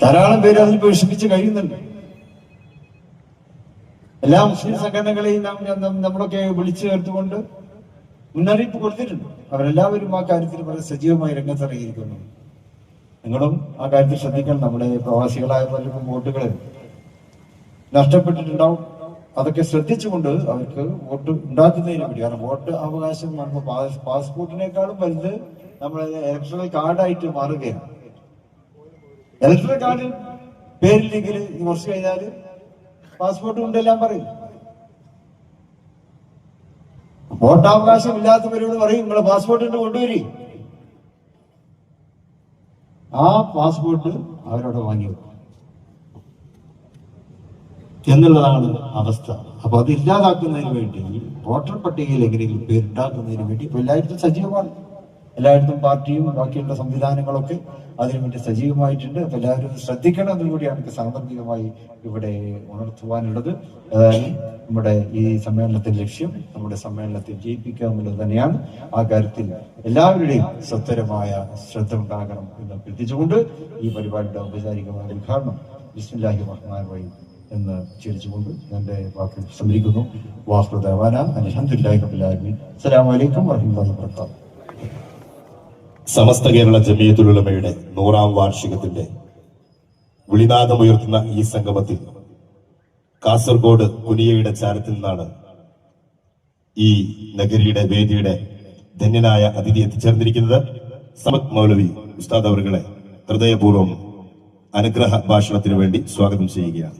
ധാരാളം പേര് അതിൽ വിഷമിച്ച് കഴിയുന്നുണ്ട്. എല്ലാ മുസ്ലിം സംഘടനകളെയും നമ്മളൊക്കെ വിളിച്ചു ചേർത്തുകൊണ്ട് മുന്നറിയിപ്പ് കൊടുത്തിട്ടുണ്ട്. അവരെല്ലാവരും ആ കാര്യത്തിൽ വളരെ സജീവമായി രംഗത്തിറങ്ങിയിരിക്കുന്നു. നിങ്ങളും ആ കാര്യത്തിൽ ശ്രദ്ധിക്കണം. നമ്മുടെ പ്രവാസികളായ പലർക്കും വോട്ടുകൾ നഷ്ടപ്പെട്ടിട്ടുണ്ടാവും. അതൊക്കെ ശ്രദ്ധിച്ചുകൊണ്ട് അവർക്ക് വോട്ട് ഉണ്ടാക്കുന്നതിന് വേണ്ടി, കാരണം വോട്ട് അവകാശം പാസ്പോർട്ടിനേക്കാളും വലുത് നമ്മളെ ഇലക്ട്രൽ കാർഡായിട്ട് മാറുകയാണ്. ഇലക്ട്രൽ കാർഡ് പേരില്ലെങ്കിൽ കുറച്ച് കഴിഞ്ഞാൽ പാസ്പോർട്ട് കൊണ്ടെല്ലാം പറയും. വോട്ടവകാശം ഇല്ലാത്തവരോട് പറയും നിങ്ങളെ പാസ്പോർട്ട് കൊണ്ടുവരി. ആ പാസ്പോർട്ട് അവരോട് വാങ്ങി വെക്കും എന്നുള്ളതാണ് അവസ്ഥ. അപ്പൊ അത് ഇല്ലാതാക്കുന്നതിന് വേണ്ടി, വോട്ടർ പട്ടികയിൽ എങ്ങനെയെങ്കിലും പേരുണ്ടാക്കുന്നതിന് വേണ്ടി ഇപ്പൊ എല്ലായിടത്തും സജീവമാണ്. എല്ലായിടത്തും പാർട്ടിയും ബാക്കിയുള്ള സംവിധാനങ്ങളൊക്കെ അതിനുവേണ്ടി സജീവമായിട്ടുണ്ട്. അപ്പൊ എല്ലാവരും ശ്രദ്ധിക്കണം എന്നുകൂടിയാണ് എനിക്ക് സാന്ദർഭികമായി ഇവിടെ ഉണർത്തുവാനുള്ളത്. അതായത് നമ്മുടെ ഈ സമ്മേളനത്തിന്റെ ലക്ഷ്യം നമ്മുടെ സമ്മേളനത്തെ ജയിപ്പിക്കുക എന്നുള്ളത് തന്നെയാണ്. ആ കാര്യത്തിൽ എല്ലാവരുടെയും സത്വരമായ ശ്രദ്ധ ഉണ്ടാകണം എന്ന് അഭ്യർത്ഥിച്ചുകൊണ്ട് ഈ പരിപാടിയുടെ ഔപചാരികമായ ഉദ്ഘാടനം ബിസ്മില്ലാഹി റഹ്മാനിർ റഹീം എന്ന് ചിരിച്ചുകൊണ്ട് എന്റെ വാക്കുകൾ സംഭരിക്കുന്നു. വാഹ്റു ദഅവാന അൽഹംദുലില്ലാഹി റബ്ബിൽ ആലമീൻ. അസ്സലാമു അലൈക്കും വറഹ്മത്തുള്ളാഹി വബറകാതുഹു. സമസ്ത കേരള ജമിയത്തുൽ ഉലമയുടെ 100ാം വാർഷികത്തിന്റെ വിളിനാദമുയർത്തുന്ന ഈ സംഗമത്തിൽ കാസർഗോഡ് കുനിയയുടെ ചാരത്തിൽ നിന്നാണ് ഈ നഗരിയുടെ വേദിയുടെ ധന്യനായ അതിഥി എത്തിച്ചേർന്നിരിക്കുന്നത്. സമദ് മൗലവി ഉസ്താദ് അവറുകളെ ഹൃദയപൂർവ്വം അനുഗ്രഹ ഭാഷണത്തിനു വേണ്ടി സ്വാഗതം ചെയ്യുകയാണ്.